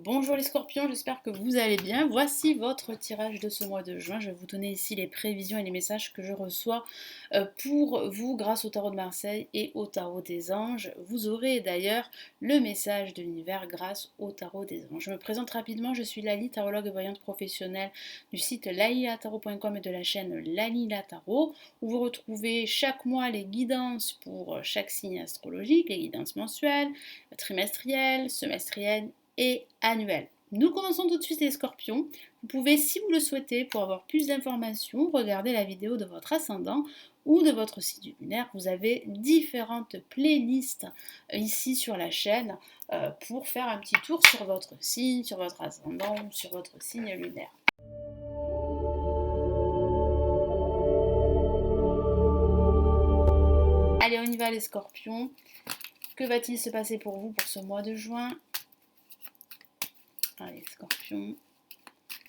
Bonjour les scorpions, j'espère que vous allez bien. Voici votre tirage de ce mois de juin. Je vais vous donner ici les prévisions et les messages que je reçois pour vous grâce au tarot de Marseille et au tarot des anges. Vous aurez d'ailleurs le message de l'univers grâce au tarot des anges. Je me présente rapidement, je suis Lali, tarologue et voyante professionnelle du site lalilatarot.com et de la chaîne Lalila Tarot, où vous retrouvez chaque mois les guidances pour chaque signe astrologique, les guidances mensuelles, trimestrielles, semestrielles et annuel. Nous commençons tout de suite les scorpions. Vous pouvez, si vous le souhaitez, pour avoir plus d'informations, regarder la vidéo de votre ascendant ou de votre signe lunaire. Vous avez différentes playlists ici sur la chaîne pour faire un petit tour sur votre signe, sur votre ascendant ou sur votre signe lunaire. Allez, on y va les scorpions. Que va-t-il se passer pour vous pour ce mois de juin? Allez, scorpions,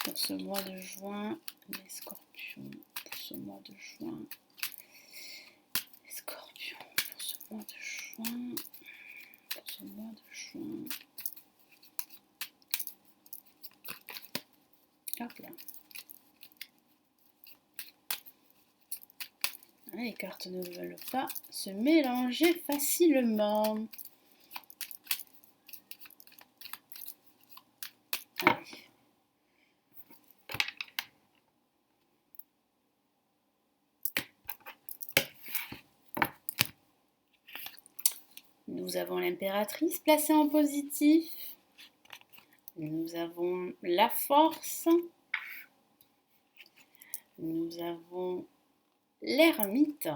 pour ce mois de juin, les scorpions, pour ce mois de juin, les scorpions, pour ce mois de juin, pour ce mois de juin. Hop là. Les cartes ne veulent pas se mélanger facilement. Allez. Nous avons l'impératrice placée en positif. Nous avons la force. Nous avons l'ermite.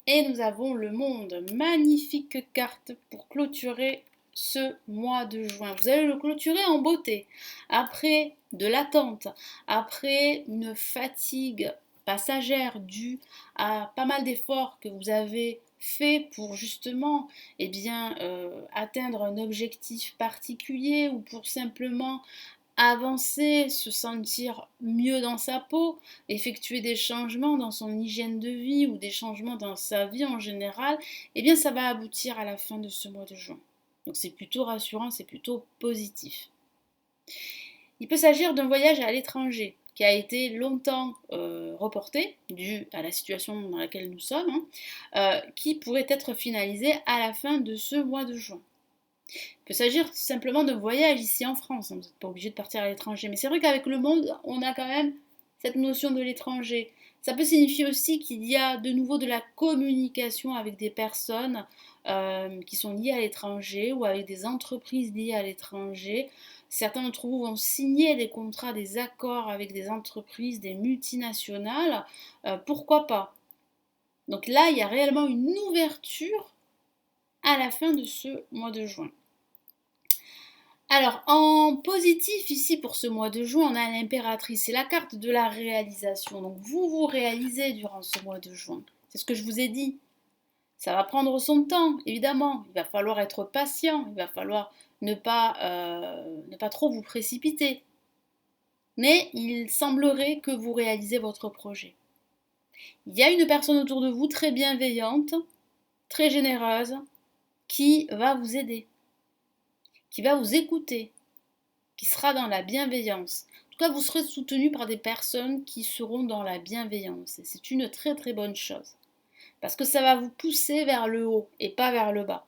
Et nous avons le monde. Magnifique carte pour clôturer ce mois de juin. Vous allez le clôturer en beauté. Après de l'attente, après une fatigue passagère due à pas mal d'efforts que vous avez fait pour justement atteindre un objectif particulier ou pour simplement avancer, se sentir mieux dans sa peau, effectuer des changements dans son hygiène de vie ou des changements dans sa vie en général, eh bien ça va aboutir à la fin de ce mois de juin. Donc c'est plutôt rassurant, c'est plutôt positif. Il peut s'agir d'un voyage à l'étranger qui a été longtemps reporté dû à la situation dans laquelle nous sommes, qui pourrait être finalisé à la fin de ce mois de juin. Il peut s'agir simplement de voyage ici en France, vous n'êtes pas obligé de partir à l'étranger. Mais c'est vrai qu'avec le monde, on a quand même cette notion de l'étranger. Ça peut signifier aussi qu'il y a de nouveau de la communication avec des personnes qui sont liées à l'étranger ou avec des entreprises liées à l'étranger. Certains d'entre vous vont signer des contrats, des accords avec des entreprises, des multinationales. Pourquoi pas? Donc là, il y a réellement une ouverture à la fin de ce mois de juin. Alors, en positif, ici, pour ce mois de juin, on a l'impératrice. C'est la carte de la réalisation. Donc, vous réalisez durant ce mois de juin. C'est ce que je vous ai dit. Ça va prendre son temps, évidemment. Il va falloir être patient. Il va falloir ne pas trop vous précipiter. Mais il semblerait que vous réalisez votre projet. Il y a une personne autour de vous très bienveillante, très généreuse, qui va vous aider, qui va vous écouter, qui sera dans la bienveillance. En tout cas, vous serez soutenu par des personnes qui seront dans la bienveillance. Et c'est une très très bonne chose. Parce que ça va vous pousser vers le haut et pas vers le bas.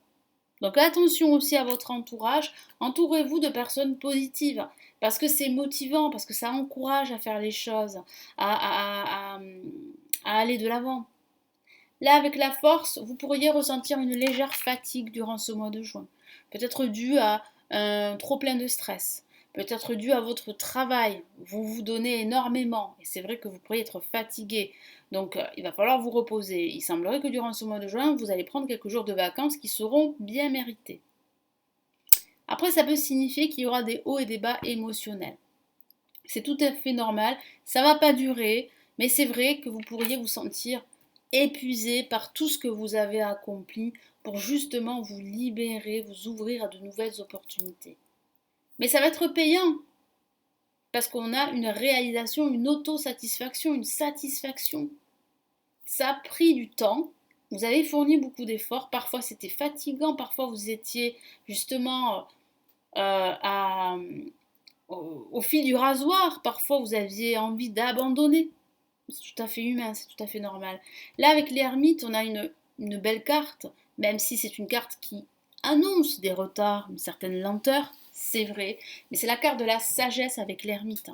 Donc attention aussi à votre entourage. Entourez-vous de personnes positives. Parce que c'est motivant, parce que ça encourage à faire les choses, à aller de l'avant. Là, avec la force, vous pourriez ressentir une légère fatigue durant ce mois de juin. Peut-être dû à un trop plein de stress. Peut-être dû à votre travail. Vous vous donnez énormément. Et c'est vrai que vous pourriez être fatigué. Donc, il va falloir vous reposer. Il semblerait que durant ce mois de juin, vous allez prendre quelques jours de vacances qui seront bien mérités. Après, ça peut signifier qu'il y aura des hauts et des bas émotionnels. C'est tout à fait normal. Ça ne va pas durer. Mais c'est vrai que vous pourriez vous sentir épuisé par tout ce que vous avez accompli pour justement vous libérer, vous ouvrir à de nouvelles opportunités. Mais ça va être payant parce qu'on a une réalisation, une autosatisfaction, une satisfaction. Ça a pris du temps, vous avez fourni beaucoup d'efforts, parfois c'était fatigant, parfois vous étiez justement au fil du rasoir. Parfois, vous aviez envie d'abandonner. C'est tout à fait humain, c'est tout à fait normal. Là, avec l'ermite, on a une belle carte, même si c'est une carte qui annonce des retards, une certaine lenteur, c'est vrai, mais c'est la carte de la sagesse avec l'ermite.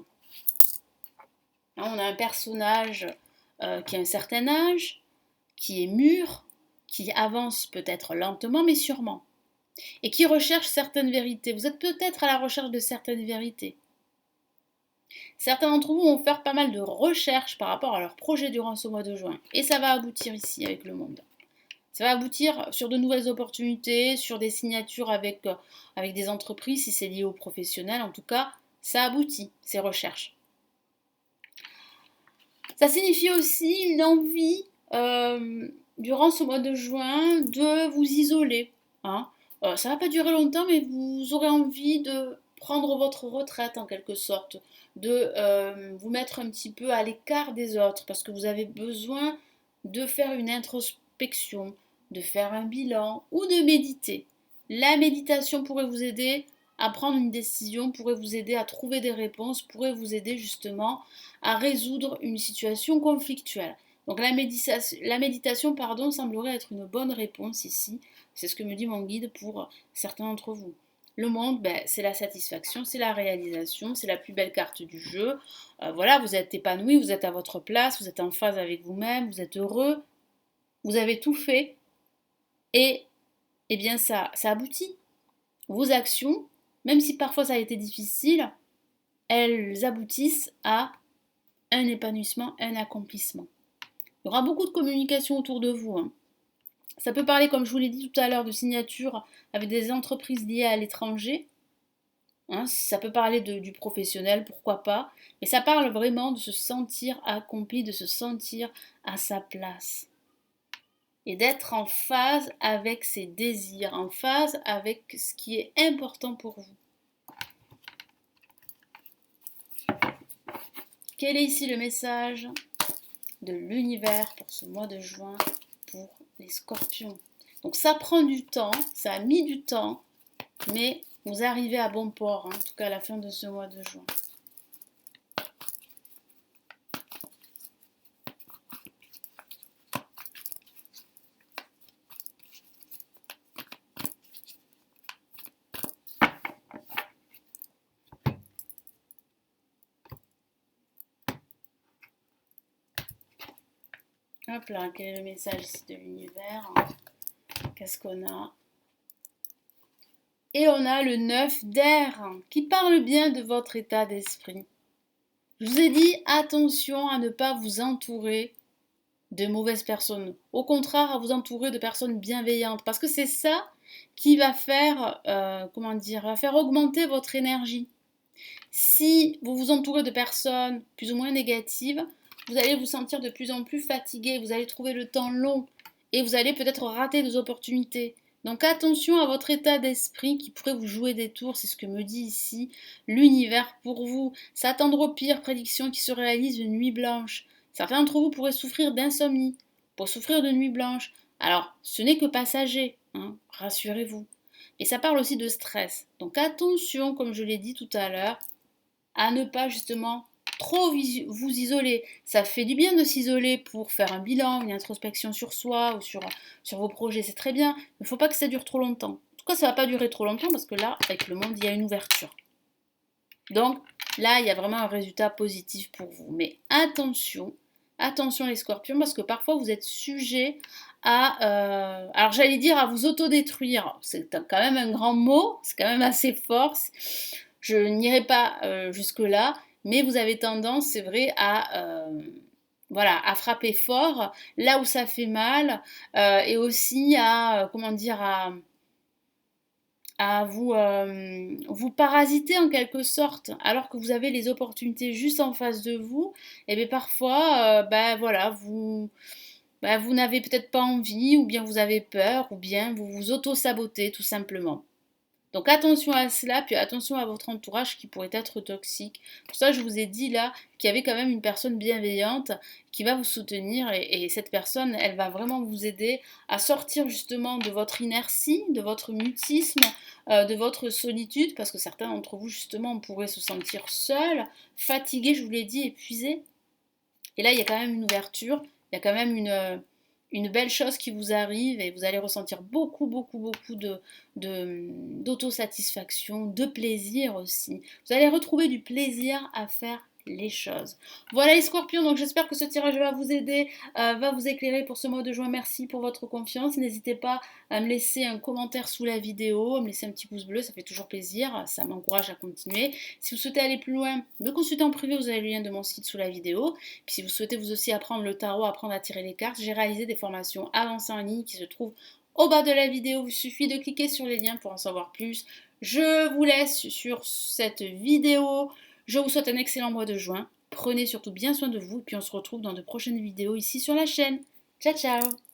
On a un personnage qui a un certain âge, qui est mûr, qui avance peut-être lentement mais sûrement, et qui recherche certaines vérités. Vous êtes peut-être à la recherche de certaines vérités. Certains d'entre vous vont faire pas mal de recherches par rapport à leur projet durant ce mois de juin, et ça va aboutir ici avec le monde. Ça va aboutir sur de nouvelles opportunités, sur des signatures avec des entreprises, si c'est lié aux professionnels. En tout cas, ça aboutit, ces recherches. Ça signifie aussi une envie, durant ce mois de juin, de vous isoler. Hein. Ça ne va pas durer longtemps, mais vous aurez envie de prendre votre retraite en quelque sorte, de vous mettre un petit peu à l'écart des autres, parce que vous avez besoin de faire une introspection, de faire un bilan ou de méditer. La méditation pourrait vous aider à prendre une décision, pourrait vous aider à trouver des réponses, pourrait vous aider justement à résoudre une situation conflictuelle. Donc la méditation semblerait être une bonne réponse ici. C'est ce que me dit mon guide pour certains d'entre vous. Le monde, c'est la satisfaction, c'est la réalisation, c'est la plus belle carte du jeu. Voilà, vous êtes épanoui, vous êtes à votre place, vous êtes en phase avec vous-même, vous êtes heureux, vous avez tout fait et eh bien ça aboutit. Vos actions, même si parfois ça a été difficile, elles aboutissent à un épanouissement, un accomplissement. Il y aura beaucoup de communication autour de vous. Hein. Ça peut parler, comme je vous l'ai dit tout à l'heure, de signature avec des entreprises liées à l'étranger. Hein, ça peut parler du professionnel, pourquoi pas. Mais ça parle vraiment de se sentir accompli, de se sentir à sa place. Et d'être en phase avec ses désirs, en phase avec ce qui est important pour vous. Quel est ici le message de l'univers pour ce mois de juin pour les scorpions? Donc ça prend du temps, ça a mis du temps, mais vous arrivez à bon port, hein, en tout cas à la fin de ce mois de juin. Hop là, quel est le message ici de l'univers? Qu'est-ce qu'on a? Et on a le 9 d'air qui parle bien de votre état d'esprit. Je vous ai dit attention à ne pas vous entourer de mauvaises personnes. Au contraire, à vous entourer de personnes bienveillantes. Parce que c'est ça qui va faire, va faire augmenter votre énergie. Si vous vous entourez de personnes plus ou moins négatives, vous allez vous sentir de plus en plus fatigué, vous allez trouver le temps long et vous allez peut-être rater des opportunités. Donc attention à votre état d'esprit qui pourrait vous jouer des tours, c'est ce que me dit ici l'univers pour vous. S'attendre aux pires prédictions qui se réalisent une nuit blanche. Certains d'entre vous pourraient souffrir d'insomnie, pourraient souffrir de nuit blanche. Alors, ce n'est que passager, hein, rassurez-vous. Et ça parle aussi de stress. Donc attention, comme je l'ai dit tout à l'heure, à ne pas justement trop vous isoler. Ça fait du bien de s'isoler pour faire un bilan, une introspection sur soi ou sur vos projets, c'est très bien. Mais il ne faut pas que ça dure trop longtemps. En tout cas, ça ne va pas durer trop longtemps parce que là, avec le monde, il y a une ouverture. Donc là, il y a vraiment un résultat positif pour vous. Mais attention les scorpions, parce que parfois vous êtes sujet à, alors j'allais dire à vous autodétruire. C'est quand même un grand mot, c'est quand même assez fort. Je n'irai pas jusque-là, mais vous avez tendance, c'est vrai, à frapper fort là où ça fait mal et aussi à vous parasiter en quelque sorte, alors que vous avez les opportunités juste en face de vous, et bien parfois, vous n'avez peut-être pas envie, ou bien vous avez peur, ou bien vous vous auto-sabotez tout simplement. Donc attention à cela, puis attention à votre entourage qui pourrait être toxique. Pour ça, je vous ai dit là qu'il y avait quand même une personne bienveillante qui va vous soutenir et cette personne, elle va vraiment vous aider à sortir justement de votre inertie, de votre mutisme, de votre solitude, parce que certains d'entre vous justement pourraient se sentir seuls, fatigués, je vous l'ai dit, épuisés. Et là, il y a quand même une ouverture, il y a quand même une belle chose qui vous arrive et vous allez ressentir beaucoup, beaucoup, beaucoup d'autosatisfaction, de plaisir aussi. Vous allez retrouver du plaisir à faire les choses. Voilà les scorpions, donc j'espère que ce tirage va vous aider, va vous éclairer pour ce mois de juin. Merci pour votre confiance. N'hésitez pas à me laisser un commentaire sous la vidéo, à me laisser un petit pouce bleu, ça fait toujours plaisir, ça m'encourage à continuer. Si vous souhaitez aller plus loin, me consulter en privé, vous avez le lien de mon site sous la vidéo. Puis si vous souhaitez vous aussi apprendre le tarot, apprendre à tirer les cartes, j'ai réalisé des formations avancées en ligne qui se trouvent au bas de la vidéo. Il suffit de cliquer sur les liens pour en savoir plus. Je vous laisse sur cette vidéo. Je vous souhaite un excellent mois de juin. Prenez surtout bien soin de vous et puis on se retrouve dans de prochaines vidéos ici sur la chaîne. Ciao ciao!